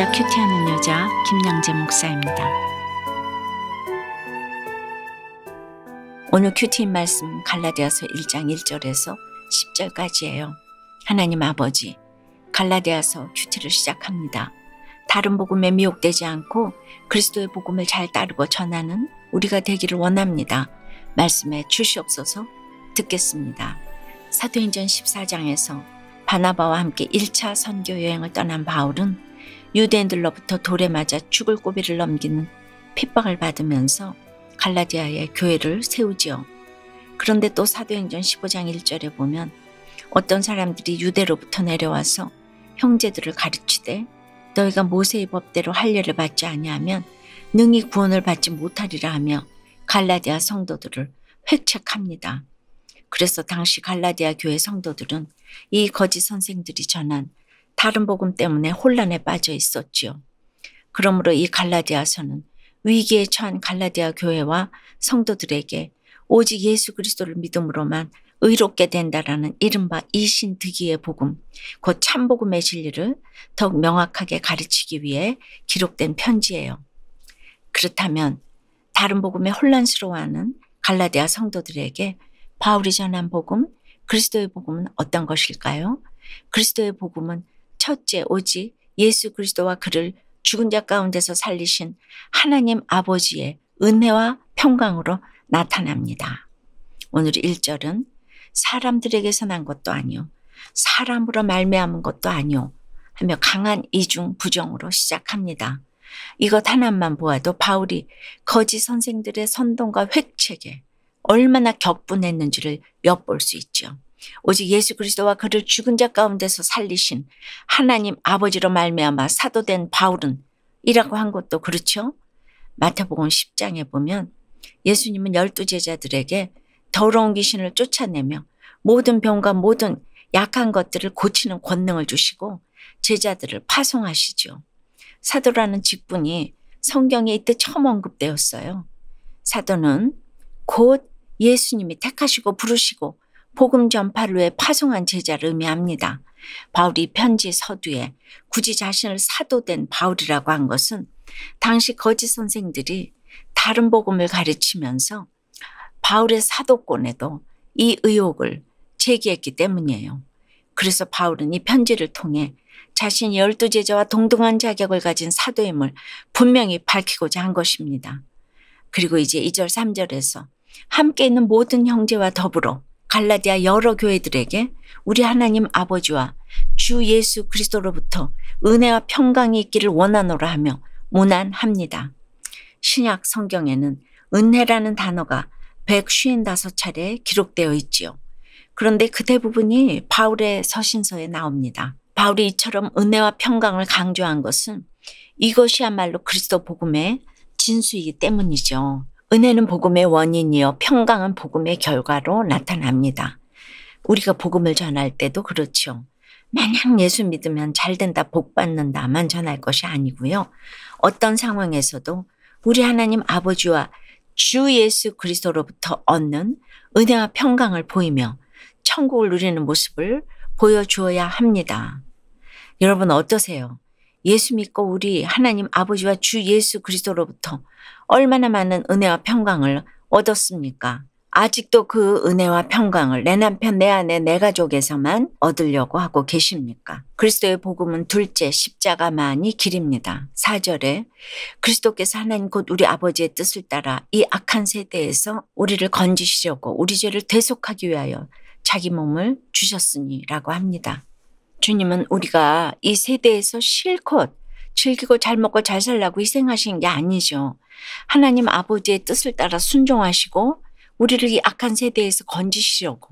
날마다 큐티하는 여자 김양재 목사입니다. 오늘 큐티인 말씀 갈라디아서 1장 1절에서 10절까지예요. 하나님 아버지, 갈라디아서 큐티를 시작합니다. 다른 복음에 미혹되지 않고 그리스도의 복음을 잘 따르고 전하는 우리가 되기를 원합니다. 말씀에 주시옵소서. 듣겠습니다. 사도행전 14장에서 바나바와 함께 1차 선교 여행을 떠난 바울은 유대인들로부터 돌에 맞아 죽을 고비를 넘기는 핍박을 받으면서 갈라디아의 교회를 세우지요. 그런데 또 사도행전 15장 1절에 보면 어떤 사람들이 유대로부터 내려와서 형제들을 가르치되 너희가 모세의 법대로 할례를 받지 아니하면 능히 구원을 받지 못하리라 하며 갈라디아 성도들을 획책합니다. 그래서 당시 갈라디아 교회 성도들은 이 거짓 선생들이 전한 다른 복음 때문에 혼란에 빠져 있었지요. 그러므로 이 갈라디아서는 위기에 처한 갈라디아 교회와 성도들에게 오직 예수 그리스도를 믿음으로만 의롭게 된다라는 이른바 이신득이의 복음, 곧 참복음의 진리를 더욱 명확하게 가르치기 위해 기록된 편지예요. 그렇다면 다른 복음에 혼란스러워하는 갈라디아 성도들에게 바울이 전한 복음, 그리스도의 복음은 어떤 것일까요? 그리스도의 복음은 첫째, 오직 예수 그리스도와 그를 죽은 자 가운데서 살리신 하나님 아버지의 은혜와 평강으로 나타납니다. 오늘 1절은 사람들에게서 난 것도 아니요, 사람으로 말미암은 것도 아니요 하며 강한 이중 부정으로 시작합니다. 이것 하나만 보아도 바울이 거짓 선생들의 선동과 획책에 얼마나 격분했는지를 엿볼 수 있죠. 오직 예수 그리스도와 그를 죽은 자 가운데서 살리신 하나님 아버지로 말미암아 사도된 바울은 이라고 한 것도 그렇죠. 마태복음 10장에 보면 예수님은 12제자들에게 더러운 귀신을 쫓아내며 모든 병과 모든 약한 것들을 고치는 권능을 주시고 제자들을 파송하시죠. 사도라는 직분이 성경에 이때 처음 언급되었어요. 사도는 곧 예수님이 택하시고 부르시고 복음 전파를 위해 파송한 제자를 의미합니다. 바울이 편지 서두에 굳이 자신을 사도된 바울이라고 한 것은 당시 거짓 선생들이 다른 복음을 가르치면서 바울의 사도권에도 이 의혹을 제기했기 때문이에요. 그래서 바울은 이 편지를 통해 자신이 12제자와 동등한 자격을 가진 사도임을 분명히 밝히고자 한 것입니다. 그리고 이제 2절 3절에서 함께 있는 모든 형제와 더불어 갈라디아 여러 교회들에게 우리 하나님 아버지와 주 예수 그리스도로부터 은혜와 평강이 있기를 원하노라 하며 문안합니다. 신약 성경에는 은혜라는 단어가 155차례 기록되어 있지요. 그런데 그 대부분이 바울의 서신서에 나옵니다. 바울이 이처럼 은혜와 평강을 강조한 것은 이것이야말로 그리스도 복음의 진수이기 때문이죠. 은혜는 복음의 원인이요, 평강은 복음의 결과로 나타납니다. 우리가 복음을 전할 때도 그렇죠. 마냥 예수 믿으면 잘 된다, 복 받는다만 전할 것이 아니고요. 어떤 상황에서도 우리 하나님 아버지와 주 예수 그리스도로부터 얻는 은혜와 평강을 보이며 천국을 누리는 모습을 보여주어야 합니다. 여러분 어떠세요? 예수 믿고 우리 하나님 아버지와 주 예수 그리스도로부터 얼마나 많은 은혜와 평강을 얻었습니까? 아직도 그 은혜와 평강을 내 남편, 내 아내, 내 가족에서만 얻으려고 하고 계십니까? 그리스도의 복음은 둘째 십자가만이 길입니다. 4절에 그리스도께서 하나님 곧 우리 아버지의 뜻을 따라 이 악한 세대에서 우리를 건지시려고 우리 죄를 대속하기 위하여 자기 몸을 주셨으니 라고 합니다. 주님은 우리가 이 세대에서 실컷 즐기고 잘 먹고 잘 살라고 희생하신 게 아니죠. 하나님 아버지의 뜻을 따라 순종하시고 우리를 이 악한 세대에서 건지시려고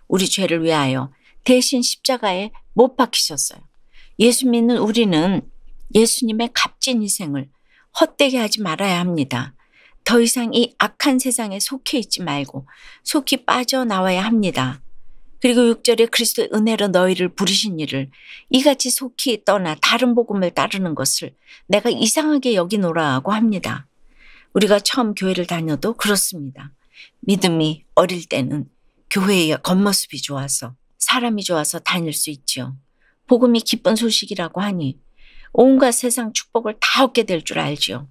우리 죄를 위하여 대신 십자가에 못 박히셨어요. 예수 믿는 우리는 예수님의 값진 희생을 헛되게 하지 말아야 합니다. 더 이상 이 악한 세상에 속해 있지 말고 속히 빠져나와야 합니다. 그리고 6절에 그리스도의 은혜로 너희를 부르신 이를 이같이 속히 떠나 다른 복음을 따르는 것을 내가 이상하게 여기노라 하고 합니다. 우리가 처음 교회를 다녀도 그렇습니다. 믿음이 어릴 때는 교회의 겉모습이 좋아서 사람이 좋아서 다닐 수 있죠. 복음이 기쁜 소식이라고 하니 온갖 세상 축복을 다 얻게 될 줄 알지요.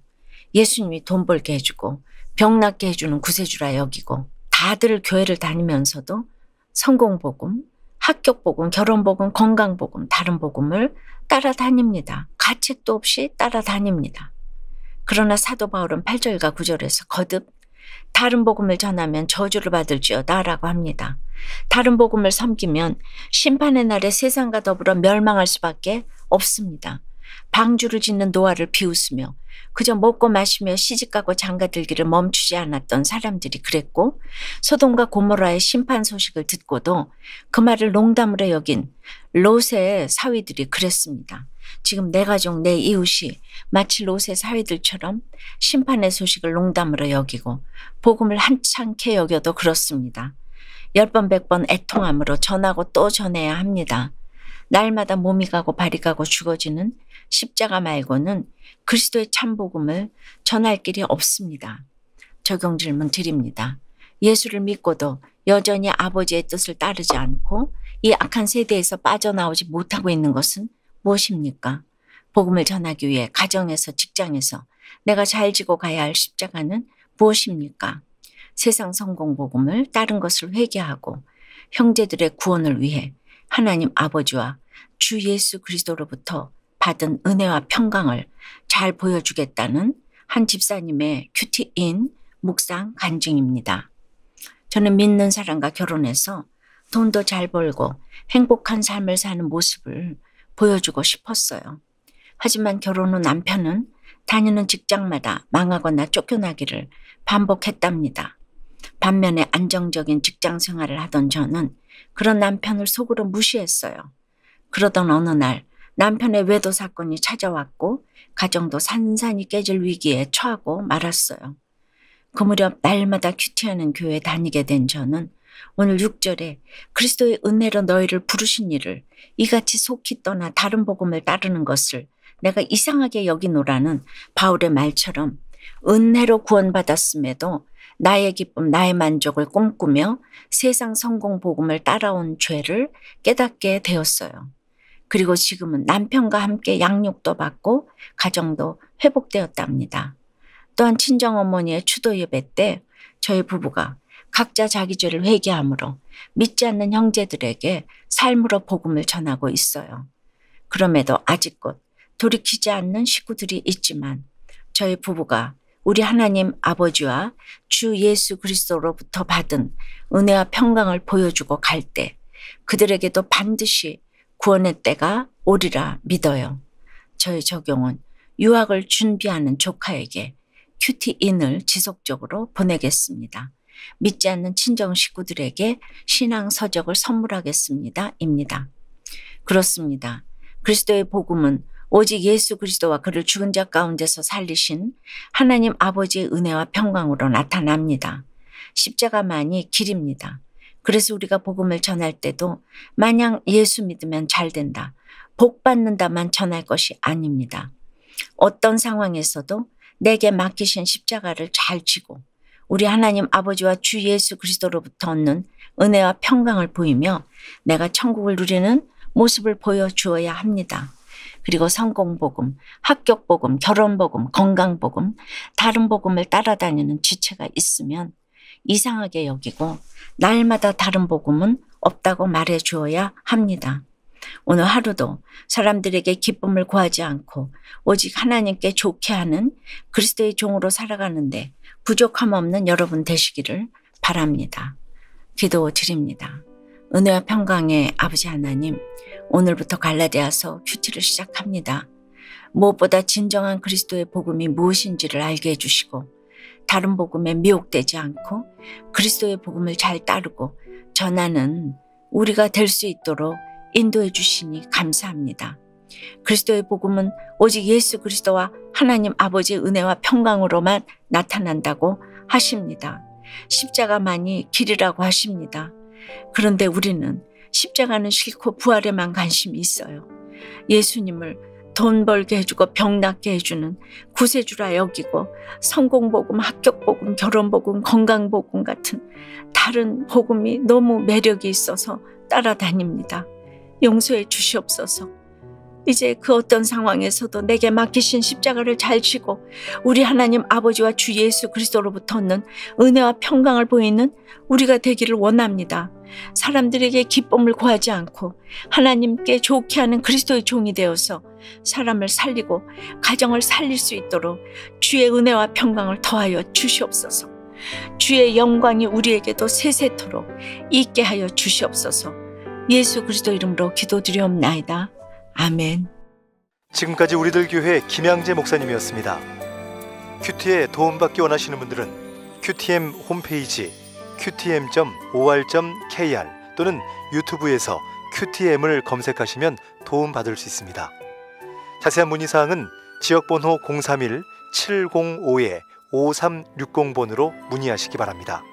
예수님이 돈 벌게 해주고 병 낫게 해주는 구세주라 여기고 다들 교회를 다니면서도 성공복음, 합격복음, 결혼복음, 건강복음, 다른 복음을 따라다닙니다. 가책도 없이 따라다닙니다. 그러나 사도 바울은 8절과 9절에서 거듭 다른 복음을 전하면 저주를 받을지어다 라고 합니다. 다른 복음을 섬기면 심판의 날에 세상과 더불어 멸망할 수밖에 없습니다. 방주를 짓는 노아를 비웃으며 그저 먹고 마시며 시집가고 장가들기를 멈추지 않았던 사람들이 그랬고, 소돔과 고모라의 심판 소식을 듣고도 그 말을 농담으로 여긴 롯의 사위들이 그랬습니다. 지금 내 가족, 내 이웃이 마치 롯의 사위들처럼 심판의 소식을 농담으로 여기고 복음을 한창케 여겨도 그렇습니다. 10번 100번 애통함으로 전하고 또 전해야 합니다. 날마다 몸이 가고 발이 가고 죽어지는 십자가 말고는 그리스도의 참 복음을 전할 길이 없습니다. 적용 질문 드립니다. 예수를 믿고도 여전히 아버지의 뜻을 따르지 않고 이 악한 세대에서 빠져나오지 못하고 있는 것은 무엇입니까? 복음을 전하기 위해 가정에서 직장에서 내가 잘 지고 가야 할 십자가는 무엇입니까? 세상 성공 복음을 다른 것을 회개하고 형제들의 구원을 위해 하나님 아버지와 주 예수 그리스도로부터 받은 은혜와 평강을 잘 보여주겠다는 한 집사님의 큐티인 묵상 간증입니다. 저는 믿는 사람과 결혼해서 돈도 잘 벌고 행복한 삶을 사는 모습을 보여주고 싶었어요. 하지만 결혼 후 남편은 다니는 직장마다 망하거나 쫓겨나기를 반복했답니다. 반면에 안정적인 직장 생활을 하던 저는 그런 남편을 속으로 무시했어요. 그러던 어느 날 남편의 외도 사건이 찾아왔고 가정도 산산이 깨질 위기에 처하고 말았어요. 그 무렵 날마다 큐티하는 교회에 다니게 된 저는 오늘 6절에 그리스도의 은혜로 너희를 부르신 이를 이같이 속히 떠나 다른 복음을 따르는 것을 내가 이상하게 여기노라는 바울의 말처럼 은혜로 구원받았음에도 나의 기쁨, 나의 만족을 꿈꾸며 세상 성공 복음을 따라온 죄를 깨닫게 되었어요. 그리고 지금은 남편과 함께 양육도 받고 가정도 회복되었답니다. 또한 친정어머니의 추도 예배 때 저희 부부가 각자 자기 죄를 회개함으로 믿지 않는 형제들에게 삶으로 복음을 전하고 있어요. 그럼에도 아직껏 돌이키지 않는 식구들이 있지만 저희 부부가 우리 하나님 아버지와 주 예수 그리스도로부터 받은 은혜와 평강을 보여주고 갈 때 그들에게도 반드시 구원의 때가 오리라 믿어요. 저의 적용은 유학을 준비하는 조카에게 큐티인을 지속적으로 보내겠습니다. 믿지 않는 친정 식구들에게 신앙 서적을 선물하겠습니다. 입니다. 그렇습니다. 그리스도의 복음은 오직 예수 그리스도와 그를 죽은 자 가운데서 살리신 하나님 아버지의 은혜와 평강으로 나타납니다. 십자가만이 길입니다. 그래서 우리가 복음을 전할 때도 마냥 예수 믿으면 잘 된다, 복 받는다만 전할 것이 아닙니다. 어떤 상황에서도 내게 맡기신 십자가를 잘 지고 우리 하나님 아버지와 주 예수 그리스도로부터 얻는 은혜와 평강을 보이며 내가 천국을 누리는 모습을 보여주어야 합니다. 그리고 성공복음, 합격복음, 결혼복음, 건강복음, 다른 복음을 따라다니는 지체가 있으면 이상하게 여기고 날마다 다른 복음은 없다고 말해 주어야 합니다. 오늘 하루도 사람들에게 기쁨을 구하지 않고 오직 하나님께 좋게 하는 그리스도의 종으로 살아가는데 부족함 없는 여러분 되시기를 바랍니다. 기도 드립니다. 은혜와 평강의 아버지 하나님, 오늘부터 갈라디아서 큐티를 시작합니다. 무엇보다 진정한 그리스도의 복음이 무엇인지를 알게 해주시고 다른 복음에 미혹되지 않고 그리스도의 복음을 잘 따르고 전하는 우리가 될 수 있도록 인도해 주시니 감사합니다. 그리스도의 복음은 오직 예수 그리스도와 하나님 아버지의 은혜와 평강으로만 나타난다고 하십니다. 십자가만이 길이라고 하십니다. 그런데 우리는 십자가는 싫고 부활에만 관심이 있어요. 예수님을 돈 벌게 해주고 병 낫게 해주는 구세주라 여기고 성공복음, 합격복음, 결혼복음, 건강복음 같은 다른 복음이 너무 매력이 있어서 따라다닙니다. 용서해 주시옵소서. 이제 그 어떤 상황에서도 내게 맡기신 십자가를 잘 지고 우리 하나님 아버지와 주 예수 그리스도로부터 얻는 은혜와 평강을 보이는 우리가 되기를 원합니다. 사람들에게 기쁨을 구하지 않고 하나님께 좋게 하는 그리스도의 종이 되어서 사람을 살리고 가정을 살릴 수 있도록 주의 은혜와 평강을 더하여 주시옵소서. 주의 영광이 우리에게도 세세토록 있게 하여 주시옵소서. 예수 그리스도 이름으로 기도드리옵나이다. 아멘. 지금까지 우리들 교회 김양재 목사님이었습니다. 큐티에 도움받기 원하시는 분들은 QTM 홈페이지 qtm.or.kr 또는 유튜브에서 QTM을 검색하시면 도움받을 수 있습니다. 자세한 문의사항은 지역번호 031-705-5360번으로 문의하시기 바랍니다.